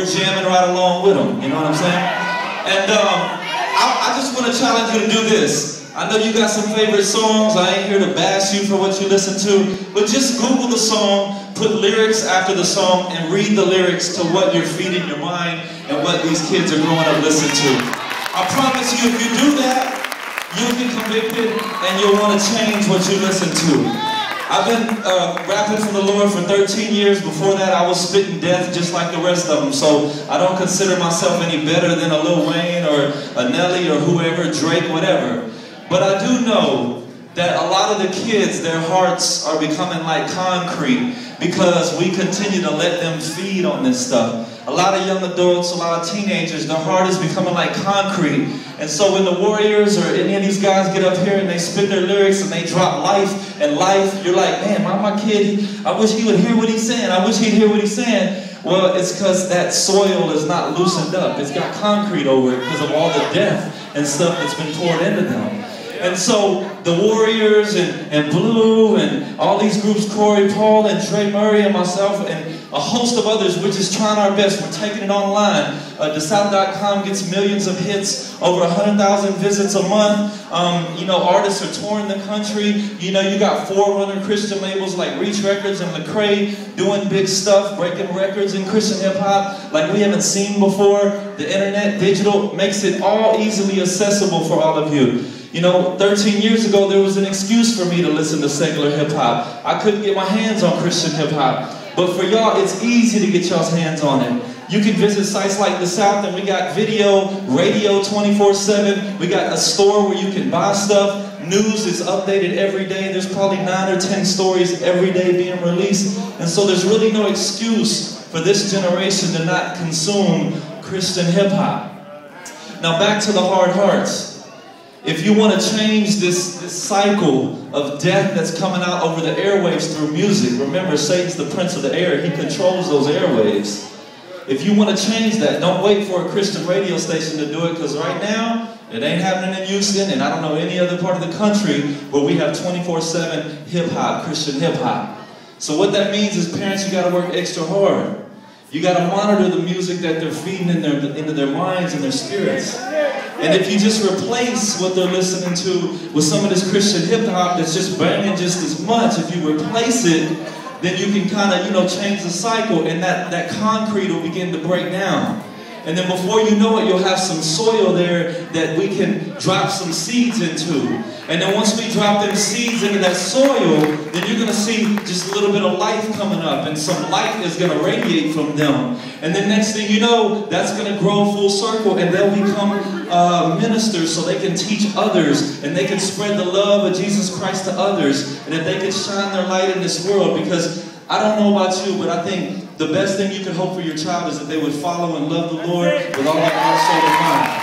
we're jamming right along with them. You know what I'm saying? And I just want to challenge you to do this. I know you got some favorite songs. I ain't here to bash you for what you listen to, but just Google the song, put lyrics after the song, and read the lyrics to what you're feeding your mind and what these kids are growing up listening to. I promise you, if you do that, you'll be convicted and you'll want to change what you listen to. I've been rapping for the Lord for 13 years. Before that, I was spitting death just like the rest of them. So I don't consider myself any better than a Lil Wayne or a Nelly or whoever, Drake, whatever. But I do know that a lot of the kids, their hearts are becoming like concrete because we continue to let them feed on this stuff. A lot of young adults, a lot of teenagers, their heart is becoming like concrete. And so when the Warriors or any of these guys get up here and they spit their lyrics and they drop life and life, you're like, man, my kid, I wish he would hear what he's saying. I wish he'd hear what he's saying. Well, it's because that soil is not loosened up. It's got concrete over it because of all the death and stuff that's been poured into them. And so the Warriors and Blue and all these groups, Corey, Paul, and Trey Murray and myself and a host of others, we're just trying our best. We're taking it online. TheSouth.com gets millions of hits, over 100,000 visits a month. You know, artists are touring the country. You know, you got forerunner Christian labels like Reach Records and Lecrae doing big stuff, breaking records in Christian hip-hop like we haven't seen before. The internet, digital, makes it all easily accessible for all of you. You know, 13 years ago, there was an excuse for me to listen to secular hip-hop. I couldn't get my hands on Christian hip-hop. But for y'all, it's easy to get y'all's hands on it. You can visit sites like The South, and we got video, radio 24/7. We got a store where you can buy stuff. News is updated every day. There's probably 9 or 10 stories every day being released. And so there's really no excuse for this generation to not consume Christian hip-hop. Now back to the hard hearts. If you want to change this cycle of death that's coming out over the airwaves through music, remember Satan's the prince of the air. He controls those airwaves. If you want to change that, don't wait for a Christian radio station to do it, because right now, it ain't happening in Houston, and I don't know any other part of the country where we have 24/7 hip-hop, Christian hip-hop. So what that means is, parents, you got to work extra hard. You got to monitor the music that they're feeding into their minds and their spirits. And if you just replace what they're listening to with some of this Christian hip-hop that's just banging just as much, if you replace it, then you can kind of, you know, change the cycle, and that concrete will begin to break down. And then before you know it, you'll have some soil there that we can drop some seeds into. And then once we drop them seeds into that soil, then you're going to see just a little bit of life coming up, and some light is going to radiate from them. And then next thing you know, that's going to grow full circle, and they'll become ministers so they can teach others, and they can spread the love of Jesus Christ to others, and that they can shine their light in this world. Because I don't know about you, but I think the best thing you can hope for your child is that they would follow and love the Lord with all their heart, soul, and mind.